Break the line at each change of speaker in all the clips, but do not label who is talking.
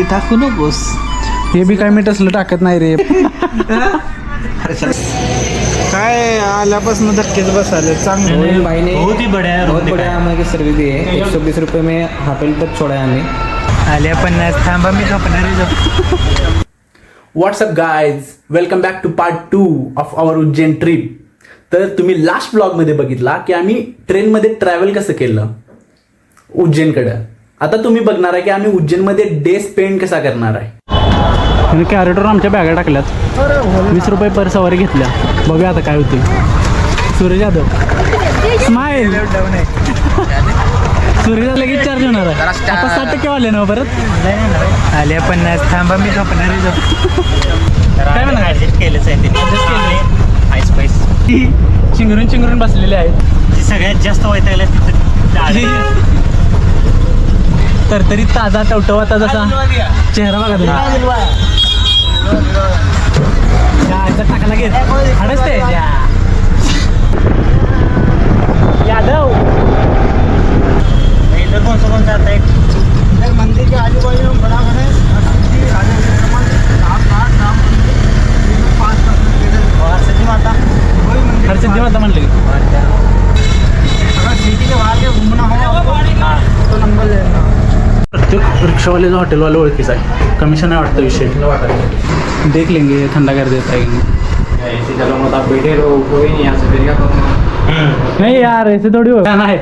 ते टाकू नकोस.
हे बी काय मीठ असलं टाकत नाही रे.
काय आल्यापासून धक्केच बसाले चांगलं.
भाई ने बहुत बढ़िया हमें सर्विस दी है. 120 रुपये में हॉटेल तक छोड़ा है हमें.
आल्या 50 थांबा मी झोपणार.
What's up guys, welcome back to part 2 of our Ujjain trip. तर तुम्ही लास्ट ब्लॉगमध्ये बघितला की आम्ही ट्रेनमध्ये ट्रॅव्हल कसं केलं उज्जैनकडं. आता तुम्ही बघणार आहे की आम्ही उज्जैनमध्ये डे स्पेंड कसा करणार आहे. कॅरेटवर आमच्या बॅगा टाकल्यात. 20 रुपये पर सवारी घेतल्या. बघूया आता काय होते. सूरज यादव स्माईल. सूर्य लगेच चार्ज होणार आहे. आता 60% वाले ना परत.
आल्या 50 थांबा मी झोपणार.
काय म्हणा
ऍडजस्ट केलंच आहे ते. आईस पाईस
चिंगरून चिंगरून बसलेले आहेत.
जी सगळ्यात जास्त वैतागल्या तिथं
तर तरी ताजा टवटवाचा जसा चेहरा बघा तुम्ही. टाकायला घेत हडसते यादव.
इधर कौन सा आता है. इधर मंदिर के आजू बाजू में बड़ा बड़ा हरसिद्धि माता.
हरसिद्धि माता म्हणले.
अगर सिटी के बाहर के घूमना हो तो नंबर लेना.
प्रत्येक रिक्षावाले जो हॉटेलवाले ओळखीचा आहे. कमिशन आहे वाटतं विषय. देख लेंगे ठंडा कर देता है. नहीं यार ऐसे थोड़ी हो गाना है.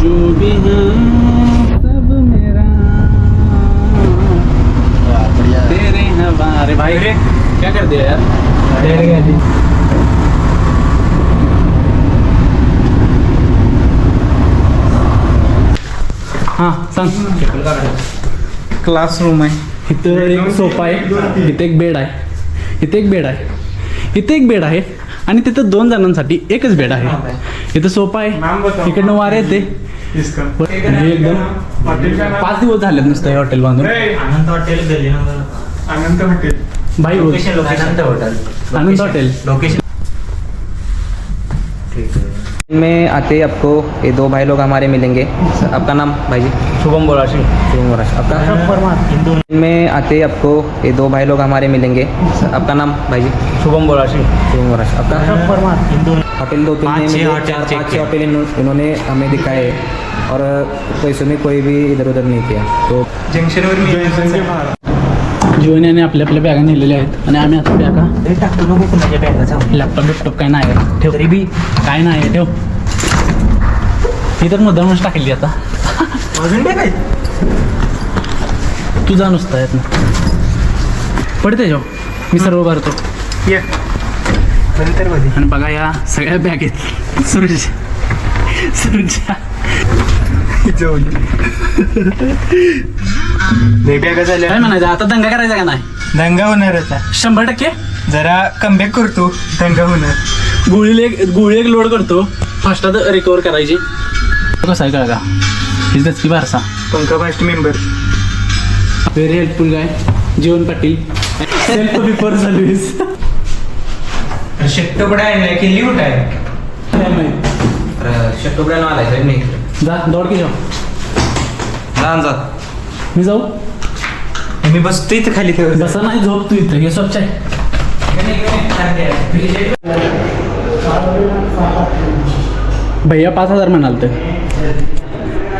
जो भी सब मेरा तेरे हवाले. भाई रे क्या कर दिया यार. हां सांग.
क्लासरूम आहे.
इथं एक सोफा आहे. इथे एक बेड आहे. इथे एक बेड आहे. इथे एक बेड आहे आणि तिथं 2 जणांसाठी एकच बेड आहे. इथं सोफा आहे. इकडनं वारे येते. एकदम 5 दिवस झालेत नुसतं हे हॉटेल बांधून.
आनंद हॉटेल गली नंबर.
आनंद हॉटेल.
भाई
लोकेशन
आनंद हॉटेल.
लोकेशन
में आते ही आपको ये 2 भाई लोग हमारे मिलेंगे. आपका नाम भाई जी.
शुभम बोराशी.
शुभम बोराश. आपका में आते ही आपको ये 2 भाई लोग हमारे मिलेंगे. आपका नाम भाई जी.
शुभम बोराशी.
शुभम बोराश. आपका होटल 2-3
पाँच छः
में
होटल
4-5 होटल इन्होंने हमें दिखाए और पैसों में कोई भी इधर उधर नहीं किया. तो
जयसंख्या
जीवने आणि आपल्या आपल्या बॅगा नेलेल्या आहेत आणि आम्ही आता बॅगा
टाकतो नको कुणाच्या बॅगाचा.
लॅपटॉप बिपटॉप काय नाही आहे. ठेव तरी बी काय नाही आहे. ठेव. ही तर मुद्दामच टाकली आता.
अजून बॅग आहे.
तुझा नुसता आहेत ना पडते जाऊ. मी सर्व भरतो.
ये नंतर मध्ये.
आणि बघा या सगळ्या बॅग आहेत. सुरजा
बॅगा झाल्या.
काय म्हणायचं आता. दंगा करायचा का नाही.
दंगा होणारच आहे.
100%
जरा कमबॅक करतो. दंगा होणार.
गोळी एक लोड करतो. फास्टात रिकवर करायची. कसं आहे का ही दचकी बारसा.
पंखा fast member.
Very helpful guy. Jeevan Patil. Self before service.
शेट्टोपडा आहे ना किल्ली कुठं आहे.
शक्टोबऱ्या आलाय साहेब मी.
जा दौड की जाऊ.
लहान जा.
मी जाऊ.
मी बसतो इथं खाली.
बसा नाही झोप तू इथं. हे स्वच्छ आहे. भैया 5,000 म्हणाल तर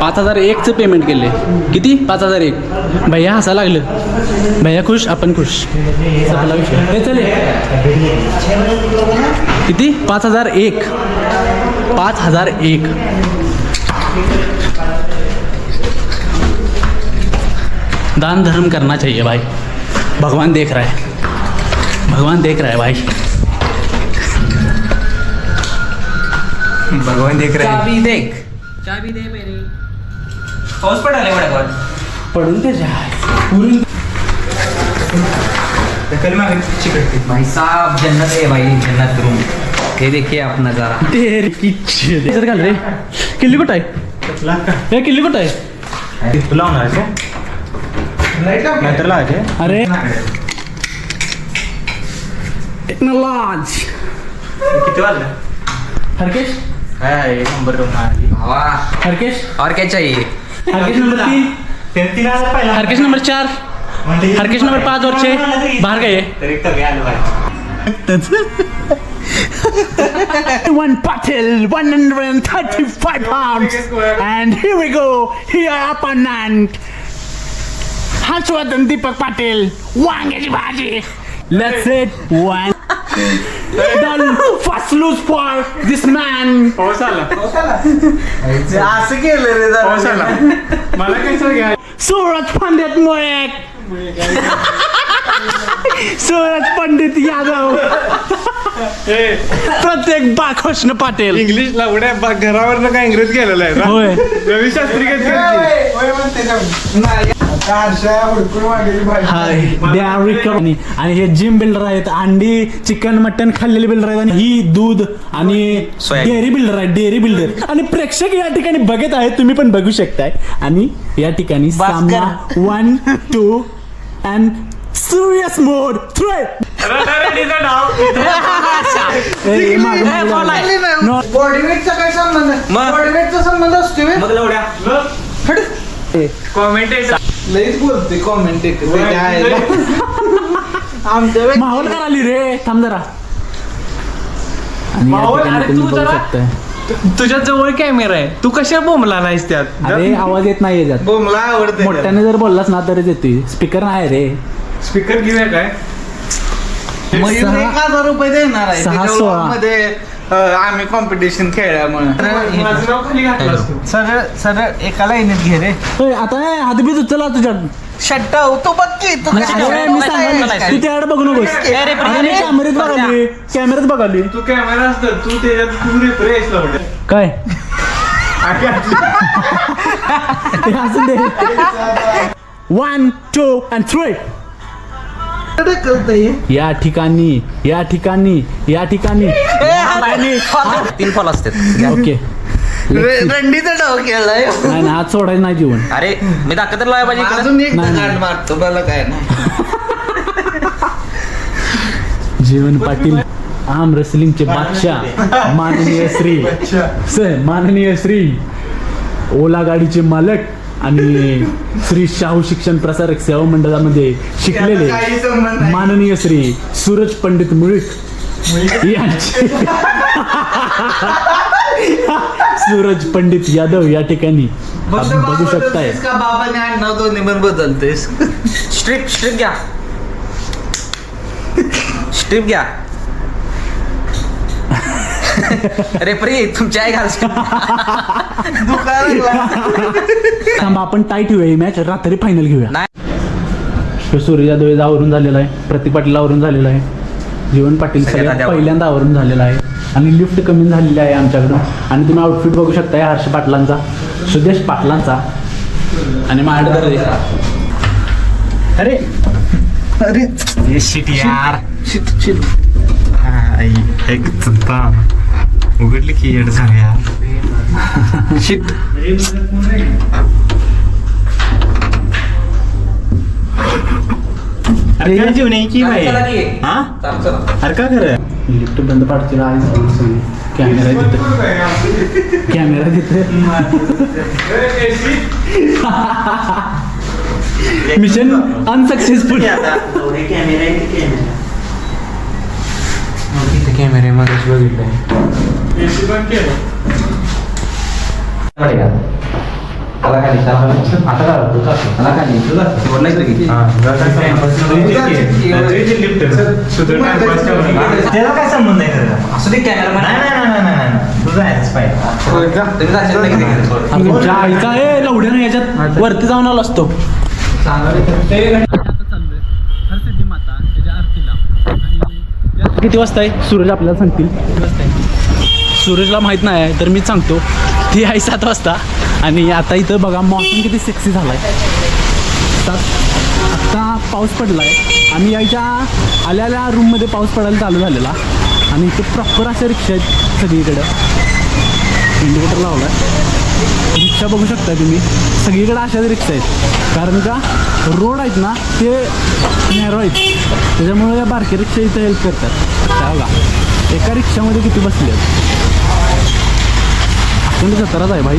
5,001चं पेमेंट केले. किती 5,001. भैया हसा लागलं. भैया खुश आपण खुश. संपला विषय. हे चले किती 5,001. 5,001. दान धर्म करना चाहिए भाई. भगवान देख रहा है. भगवान देख रहा है भाई.
भगवान देख रहा है.
चाबी देख. चाबी दे मेरी. पाऊस पडायला एवढ्या
पडून ते पुरून.
कल मागे चिकटते.
भाई साहब जन्नत है भाई. जन्नत रूम. ये देखिए आप नज़ारा.
तेरी किच्छ दे. घाल रे. किल्ली कुठं आहे. हे किल्ली कुठं आहे.
तुला होणार का. नाहीतर लावायचे.
अरे टेक्नॉलॉज.
किती वाजलं.
हरकेश
है नंबर 2
वाह.
हरकेश
और क्या चाहिए.
Harkesh number 3. Harkesh number 4, Harkesh number 5 वरचे बाहेर काय One Patil, 135 pounds, and here we go. Here opponent, Harshvardhan Deepak Patil, वांग्याची भाजी. Let's it one. The first lose for this man.
पाऊस आला
असं केलं रे जरा.
पाऊस आला मला कसं घ्या
सूरज पंडित मुळे. सूरज पंडित यादव. प्रत्येक बाखोष्ण पाटील.
इंग्लिश लावड्या घरावर काय इंग्रज केलेलं आहे
होय.
रवी शास्त्री
होय म्हणते का? नाही. आता अशा हुडकून वांग्याची भाजी.
हाय दे आर रिकव्हरी. आणि हे जिम बिल्डर आहेत, अंडी चिकन मटन खाल्लेले बिल्डर आहेत, आणि ही दूध आणि
सोयाबीन.
डेअरी बिल्डर आहेत, डेअरी बिल्डर. आणि प्रेक्षक या ठिकाणी बघत आहेत, तुम्ही पण बघू शकताय. आणि या ठिकाणी सामना 1, 2 अँड सिरियस मोड 3.
बॉडीवेटचा काय संबंध आहे?
मग?
बॉडीवेटचा संबंध असतो बे?
मग लवड्या
कॉमेंटेटर
लईच बोलते कॉमेंटेटर आमच्या वेळी-
माहोल कराली रे. थांब जरा. आणि या
माहोल?
ठिकाणी
अरे
तुम्ही
तू
बघू
जरा-
शकताय.
तुझ्या जवळ कॅमेरा आहे तू कशा बोंबला नाहीस त्यात
अरे आवाज येत नाही याच्यात.
बोमला आवडते
मोठ्याने जर बोललास ना तरच येतोय. स्पीकर नाही रे.
स्पीकर घेऊया काय
मयूर 1,000 रुपये देणार आहे
6,
त्याच्या
16.
मध्ये आम्ही कॉम्पिटिशन खेळल्यामुळे
माझं नाव खाली घातलंस तू
सरळ सरळ एका लाईनीत घे रे
होय, आता हातबीज उचला तुझ्या.
शट्टा तू बघ की तू कशी
अरे,
बोलतोय?
मी सांगायला तू त्याकडे बघू नकोस. अरे, मी कॅमेऱ्यात बघाली, कॅमेऱ्यात बघाली.
तू कॅमेरा असतं तू त्याच्यात तू रेस लावड्या
काय हे असं दे. 1, 2 and 3.
ढकलतंय.
या ठिकाणी
3 फॉल असतात
ओके.
रंडीचा डाव केलाय
नाही ना, आज सोडायचं नाही जीवन.
अरे मी दाखवत लावाय पाहिजे इकडं.
अजून एक
नाही,
दगड मारतो मला काय नाही
जीवन पाटील आम रेसलिंगचे बादशाह माननीय श्री ओला गाडीचे मालक आणि श्री शाहू शिक्षण प्रसारक सेवा मंडळामध्ये शिकलेले
काही संबंध नाही.
माननीय श्री सूरज पंडित मुळीक यांचे सूरज पंडित यादव या ठिकाणी आपण बघू शकताय.
का बाबाने आडनाव दोन्ही पण बदलतेस
स्ट्रिप घ्या स्ट्रिप घ्या रेफरी तुमची आई घाल
थांबा, आपण टाईट घेऊया ही मॅच. रात्री फायनल घेऊया.
नाही.
सूर्य यादव आवरून झालेला आहे, प्रतीक पाटील आवरून झालेला आहे, जीवन पाटील
सगळ्यात
सगळ्यात
आधी
पहिल्यांदा आवरून झालेला आहे. आणि लिफ्ट कमी झालेली आहे आमच्याकडून. आणि तुम्ही आउटफिट बघू शकताय हर्ष पाटलांचा, सुदेश पाटलांचा. आणि माझ्याकडे अरे
अरे
शिट यार
शिट
एक उघडली की येड सांग यार शिट अरे जेवण्याची बाई हा अरे का खरं
लिफ्ट बंद पाडतील आहे. कॅमेरा तिथे, कॅमेरा तिथे. Mission unsuccessful.
कॅमेरे मध्ये बघितलंय
एसी बंद केलं
आता खाली आता खाली सोड नाही की
त्याला काय संबंध आहे खरं
असू दे कॅमेरा
नाही तुझं आहेच पाहिजे
तुम्ही जायचं नाही की
तुमच्या आईचा लवड्यानं याच्यात वरती जाऊन आलो असतो. किती वाजता आहे सूरज आपल्याला सांगतील. सूरजला माहित नाही तर मी सांगतो ती आहे 7 वाजता. आणि आता इथं बघा मौसम किती सेक्सी झाला आहे. आत्ता पाऊस पडला आहे. आम्ही यायच्या आल्याल्या रूममध्ये पाऊस पडायला चालू झालेला. आणि इथे प्रॉपर अशा रिक्षा आहेत सगळीकडं. इंडिकेटर लावला आहे. रिक्षा बघू शकता तुम्ही, सगळीकडे अशाच रिक्षा आहेत. कारण का रोड आहेत ना ते नॅरो आहेत, त्याच्यामुळे या बारक्या रिक्षा इथं हेल्प करतात. त्या बघा एका रिक्षामध्ये किती बसले आहेत. अखंड जत्राच आहे भाई.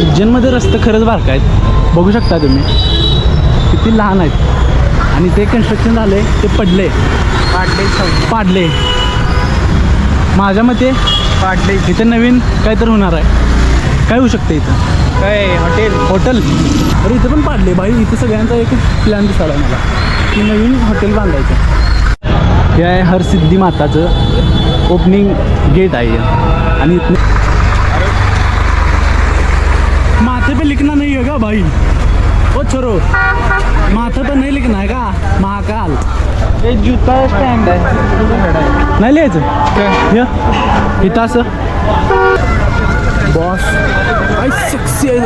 उज्जैनमध्ये रस्ते खरंच बारका आहेत. बघू शकता तुम्ही किती लहान आहेत आणि ते कन्स्ट्रक्शन झाले ते पाडले माझ्या मते इथे नवीन काहीतरी होणार आहे. काय होऊ शकतं इथं?
काय
हॉटेल अरे इथं पण पाडले भाई. इथं सगळ्यांचा एक प्लॅन दिसायला मला की नवीन हॉटेल बांधायचं. हे आहे हरसिद्धी माताचं ओपनिंग गेट आहे आणि इथं माथे पे लिखना नहीं है का भाई? ओ छोरो माथे पे नहीं लिखना है का महाकाल?
हे जुता स्टँड आहे.
नाही लिहायचं इथं असं बॉस काय सेक्सी आहे.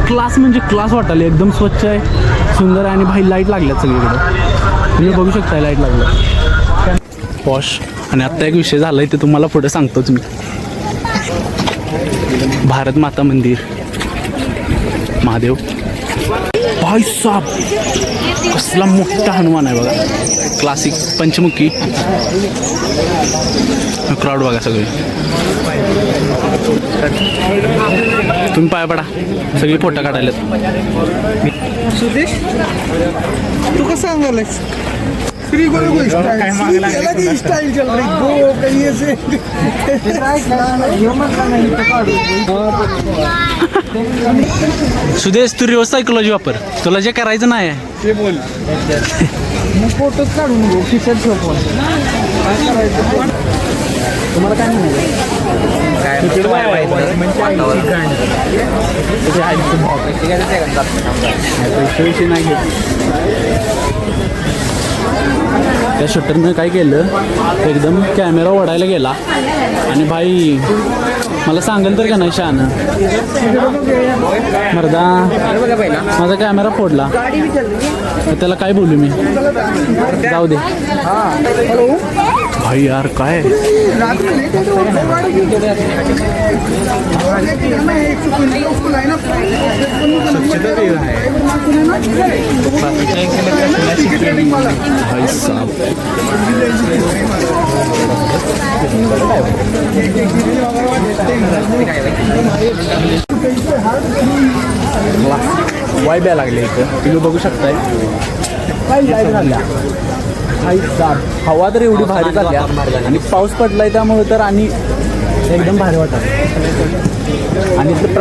क्लास म्हणजे क्लास वाटायला एकदम स्वच्छ आहे सुंदर आहे आणि भाई लाईट लागल्यात सगळीकडे तुम्ही बघू शकता लाईट लागलं पॉश. आणि आत्ता एक विषय झाला ते तुम्हाला पुढे सांगतोच मी. भारत माता मंदिर महादेव भाई साहब कसला मोठा हनुमान आहे बघा. क्लासिक पंचमुखी. क्राऊड बघा सगळे तुम्ही पाया पडा सगळी फोटो काढायला.
सुदेश तू कसं सांगायलास? श्री गुरु स्टाईल चल रही गो कहीं ऐसे
सुदेश तू रिव्हर्स सायकोलॉजी वापर. तुला जे करायचं नाही
ते बोल. मग फोटोच काढून घेऊ टी-शर्ट शोपवर. काय करायचं तुम्हाला? काय
पैसे नाही घेत. त्या शटरनं काय केलं एकदम कॅमेरा ओढायला गेला आणि भाई मला सांगेल तर का नाही शहाणं मर्दा माझा कॅमेरा फोडला. त्याला काय बोलू मी? जाऊ दे भाई यार काय भाई साहब. वाईब यायला लागले इथं तुम्ही बघू शकताय. काय लाईट झाल्या भाई साहब. हवा तर एवढी भारी झाल्या आणि पाऊस पडलाय त्यामुळे तर आणि एकदम भारी वाटत. आणि इथलं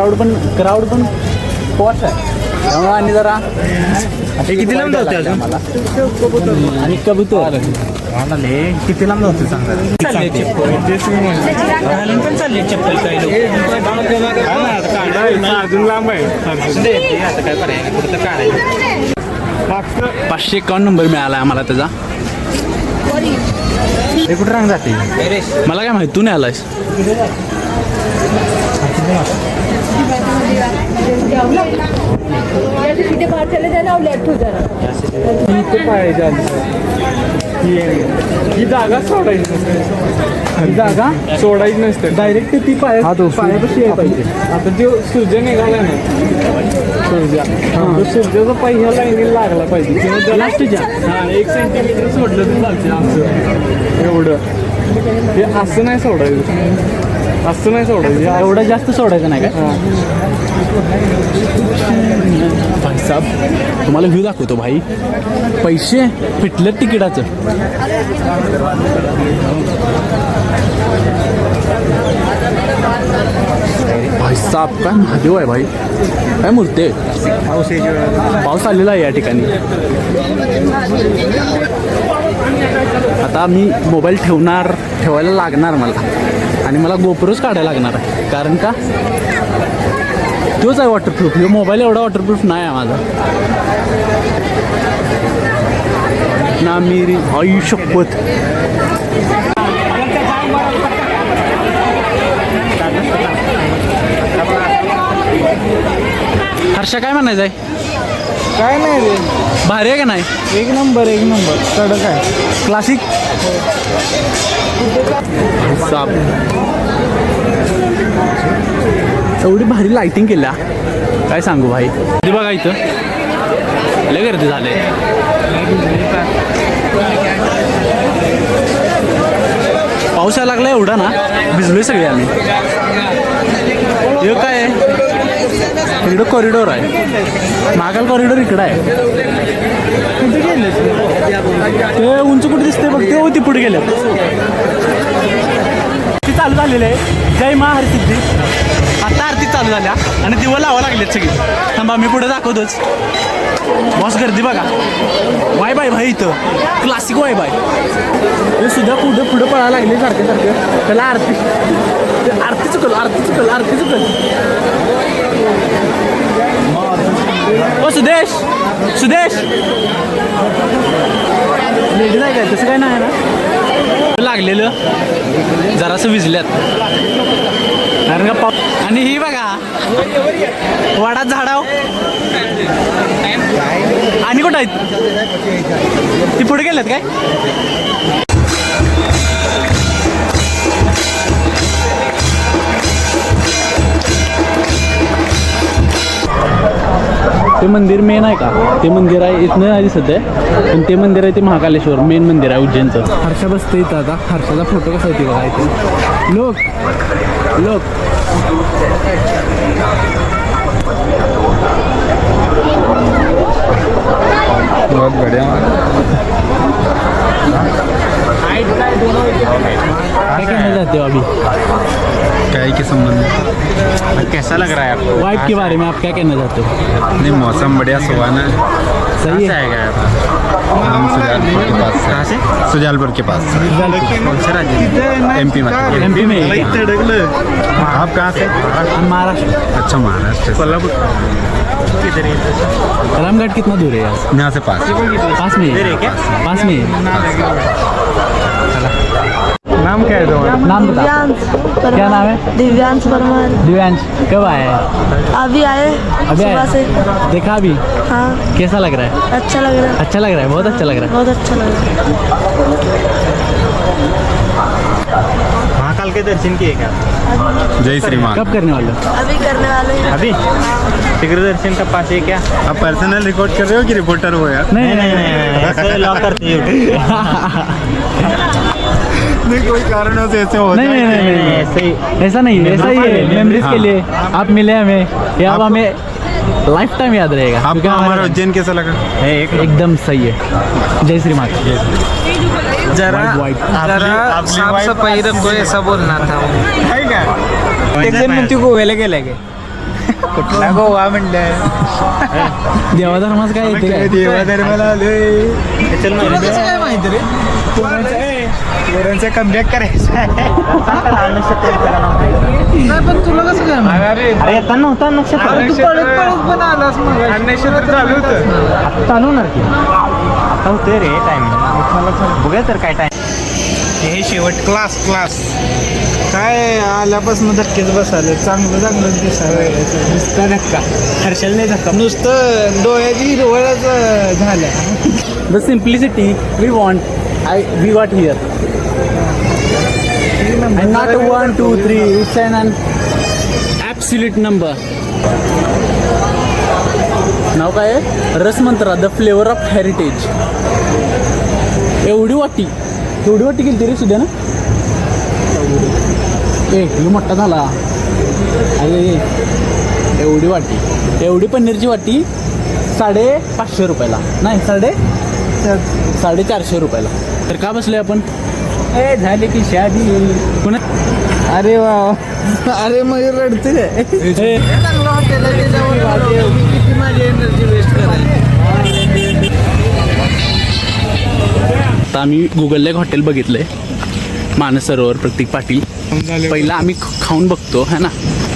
क्राऊड पण पॉश आहे त्यामुळे आणि जरा
किती लांब जाते अजून
मला आणि कबूतर
किती लांब जाते सांगा. पण चालले चप्पल काही
अजून लांब आहे.
आता काय करायचं कुठं तर काढायचं.
551 नंबर मिळाला आहे आम्हाला त्याचा.
हे कुठं रांग जाते?
मला काय माहिती तू नाही आलायस.
ही जागा सोडायची नसते. ही जागा सोडायची नसते डायरेक्ट ती पायापाशी यायला पाहिजे. आता जो सूर्य निघाला नाही सूर्याचा पाय ह्या लाईनीला लागला पाहिजे किंवा हां 1 सेंटीमीटर सोडलं तर चालते. असं एवढं हे असं नाही सोडायचं. असं नाही सोडायचं.
एवढं जास्त सोडायचं नाही काय? भाई साहब तुम्हाला व्ह्यू दाखवतो भाई. पैसे फिटलं तिकिटाचं. भाई साहब काय महादेव आहे भाई. काय मूर्ती आहे. पाऊस आलेला आहे या ठिकाणी. आता मी मोबाईल ठेवायला लागणार मला आणि मला गोप्रोच काढायला लागणार आहे. कारण का तोच आहे वॉटरप्रूफ. हे मोबाईल एवढा वॉटरप्रूफ नाही आहे माझा ना. मेरी आई शपथ. हर्षा काय म्हणायचं आहे?
काय नाही रे
भारी आहे का नाही?
एक नंबर कडक आहे.
क्लासिक साप. एवढी भारी लाइटिंग केल्या काय सांगू भाई. ते बघा इथं लय गर्दी झाले. पाऊस यायला लागला एवढा ना भिजलोय सगळे आम्ही. हे काय आहे इकडं कॉरिडॉर आहे, मागाल कॉरिडॉर इकडं आहे. कुठे गेले ते उंच कुठे दिसते बघ ते ती पुढे गेले. ती चालू झालेली आहे. जय महाहरसिद्धी. आता आरती चालू झाल्या आणि दिवा लावा लागलेत सगळी. थांबा मी पुढे दाखवतोच. बॉस गर्दी बघा. वाय बाय भाई इथं क्लासिक वाय बाय. हे सुद्धा पुढे पुढे पळायला लागले सारखे सारखे. त्याला आरती आरती चुकल आरती चुकल आरती चुकल. ओ सुदेश सुदेश लेडीज आहे काय तसं काय नाही ना. लागलेलं जरासं विजल्यात कारण का आणि ही बघा वाडात झाडाव आणि कुठं आहेत ती पुढे गेल्यात काय. ते मंदिर मेन आहे का. ते मंदिर आहे इथनं नाही दिसत आहे पण ते मंदिर आहे ते महाकालेश्वर मेन मंदिर आहे उज्जैनचं. हर्षा बसते इथं. आता हर्षाचा फोटो कसा येते बघा इथे. लोक लोक बहुत बढ़िया. क्या कहना चाहते हो अभी
चाय के संबंध कैसा लग रहा है आपको?
वाइफ के बारे में आप क्या कहना चाहते हो.
नहीं मौसम बढ़िया सुहाना है.
सही है.
आएगा हम सुजालपुर के पास. कहाँ से? सुजालपुर के पास. कौन से राज्य? एमपी में.
एमपी में
आप कहाँ से?
हम महाराष्ट्र.
अच्छा महाराष्ट्र. कोल्हापुर.
रामगढ़ कितना दूर है यहाँ से?
यहाँ से पास.
पास में है क्या? पास में है.
नाम क्या है तुम्हारा?
नाम बता.
दिव्यांश
क्या नाम है?
दिव्यांश परमार.
दिव्यांश कब आए हैं?
अभी आए
अभी
सुबह
आए
से.
देखा अभी
हाँ
कैसा लग रहा है.
अच्छा लग रहा है.
अच्छा लग रहा है. बहुत अच्छा लग रहा है.
बहुत अच्छा लग रहा
महाकाल के दर्शन किए क्या?
जय श्रीमान.
कब करने वाले हो?
है. अभी करने वाले हैं.
अभी शीघ्र दर्शन का पास है क्या?
आप पर्सनल रिकॉर्ड कर रहे हो कि रिपोर्टर हो यार?
नहीं
ऐसे लॉक करते
नहीं कोई कारणों से ऐसे हो
नहीं
जाए.
नहीं नहीं नहीं
ऐसे ही
ऐसा नहीं है. ऐसा ही है मेमोरीज के लिए आप मिले हमें. ये अब
आपको-
हमें लाइफ टाइम याद रहेगा.
आपको
क्योंकि
हमारा उज्जैन कैसा लगा?
एकदम सही है. जय श्री माता.
जरा
वाइट
जरा साफ सफाई रखो ऐसा बोलना था. एक जण म्हणते गोव्याला गेलाय काय. कुठला गोवा म्हणलं.
देवाधर्माच काय येते काय.
देवाधर्माला आलोय.
तुला कसं काय माहिती रे.
पोरांचा कमबॅक करायचा.
नाही पण तुला कसं काय माहिती.
अरे येता नव्हता नक्षत्र.
अरे तू पळत पळत पण आलास मग.
चालू होतं.
चालू होणार की आता होतोय रे टाइम. बघूया तर काय टाइम.
हे शेवट क्लास क्लास काय आल्यापासून धक्केच बसाले. चांगलं चांगलं दिसायला नुसतं धक्का. हर्षल नाही धक्का नुसतं डोळ्याची हिरवळच झाल्या.
The simplicity we want we got here and not 1 2 3 it's an absolute number. नाव काय आहे. रसमंत्रा द फ्लेवर ऑफ हेरिटेज. एवढी वाटी गेली तरी सुद्धा ना. हे मोठा झाला. अरे एवढी वाटी एवढी पनीरची वाटी 550 रुपयाला. नाही 450 रुपयाला. तर का बसले आपण. ए झाले की शादी पुन्हा.
अरे वा. अरे मग रडते चांगलं हॉटेल आहे त्याच्यावर किती माझी एनर्जी वेस्ट करायला.
आता आम्ही गुगलला एक हॉटेल बघितलंय मानस सरोवर प्रतीक पाटील. पहिला आम्ही खाऊन बघतो है ना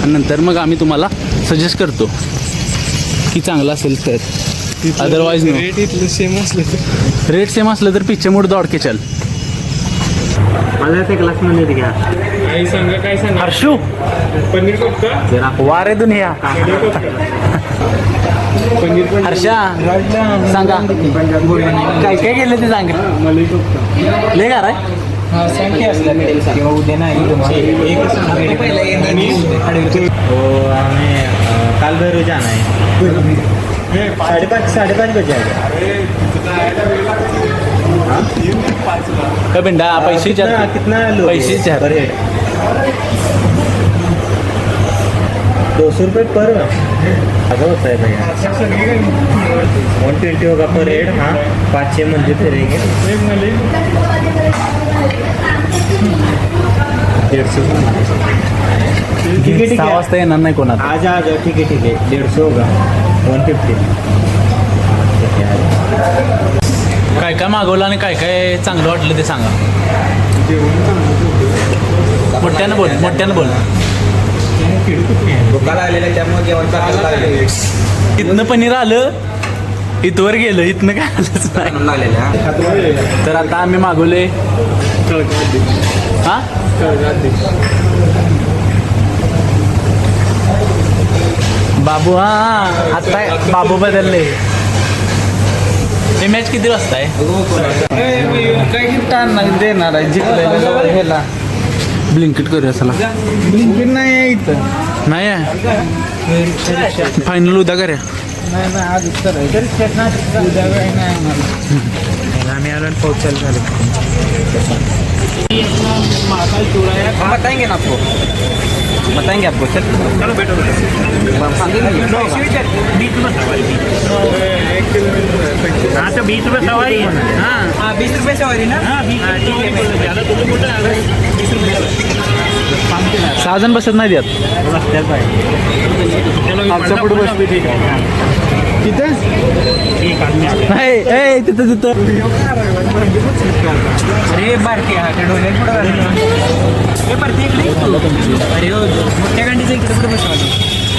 आणि नंतर मग आम्ही तुम्हाला सजेस्ट करतो की चांगलं असेल तर. Otherwise no. रेट सेम असलं तर पिच्चे मूड दौड के चल.
मला ते क्लास मध्ये घ्या.
हर्षू
पनीर कोफ्ता.
वारे दुनिया. हर्षा सांगा काय काय केलं ते सांग. ले का रे.
किंवा उद्या नाही
काल भैरव जाना है. 5:30 बजे
काय पिंडा पैसे
कितना कितना लोग
पैसे
पर हेड. ₹200 पर असं होता है भैया 120 होगा पर हेड हाँ 5-6 मंदिर फिरेंगे 150
6 वाजता येणार नाही कोणाला.
आ जाओ ठीक है 150 होगा 150
काय काय मागवलं आणि काय काय चांगलं वाटलं ते सांगा. मोठ्यानं बोल.
भुका लागलेल्या त्यामुळे जेवण चांगलं लागले
इथनं पनीर आलं इथवर गेलं इथनं काय आलंच नाही.
लागलेल्या
तर आता आम्ही मागवले हा बाबू हा आता बाबू बदलले. हे मॅच किती वाजता आहे?
काही ताण नाही देणार आहे जिंकलेल्या ह्याला
ब्लिंकिट करूया चला.
लिंकिन नाही आहे इथं
नाही आहे फायनल उद्या करूया.
नाही आधीच करायचं उद्या वेळ नाही आम्हाला
आम्ही आलो आणि पाऊस चालू झालं
बताएंगे ना आपको बताएंगे आपको चल चलो बैठो
हाँ तो 20 रुपये सवारी हाँ
20 रुपये सवारी ना
हाँ 20
6 जण बसत नाही यात.
आमच्या पुढे बसते ठीक आहे.
तिथं
नाही ए तिथं
अरे बारके हा ते डोले पुढे हे परती इकडे अरे हो मोठ्या गांडीचं इकडे पुढे बसवाली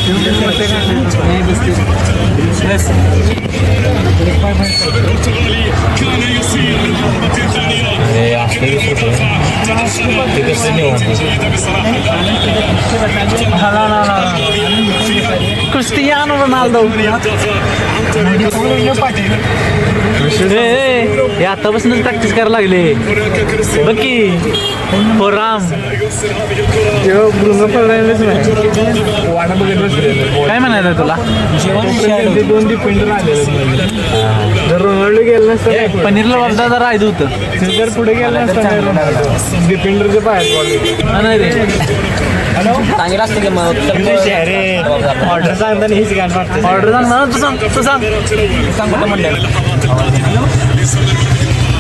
नाही बसते
क्रिस्टियानो रोनाल्डो हे आतापासूनच प्रॅक्टिस करायला लागले बघ की. हो राम काय म्हणायचं तुला?
दोन डिफेंडर आलेले जर रोनाल्डो गेला नसता
पनीरला वरदा जरा राहिलं होतं.
जर पुढे गेला नसता डिफेंडरचे बाहेर पडले.
नाही रे
चांगला असते की मग
ऑर्डर सांगताना हीच गाण वाटते
ऑर्डर सांग ना. तू सांग
सांग कुठं म्हणलं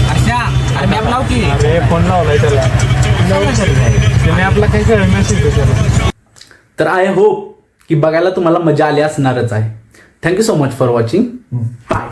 अच्छा अरे मॅप लाव की
अरे फोन लावलाय त्याला त्याने आपला काही कळलं नसेल त्याला.
तर आय होप की बघायला तुम्हाला मजा आली असणारच आहे. Thank you so much for watching. Bye.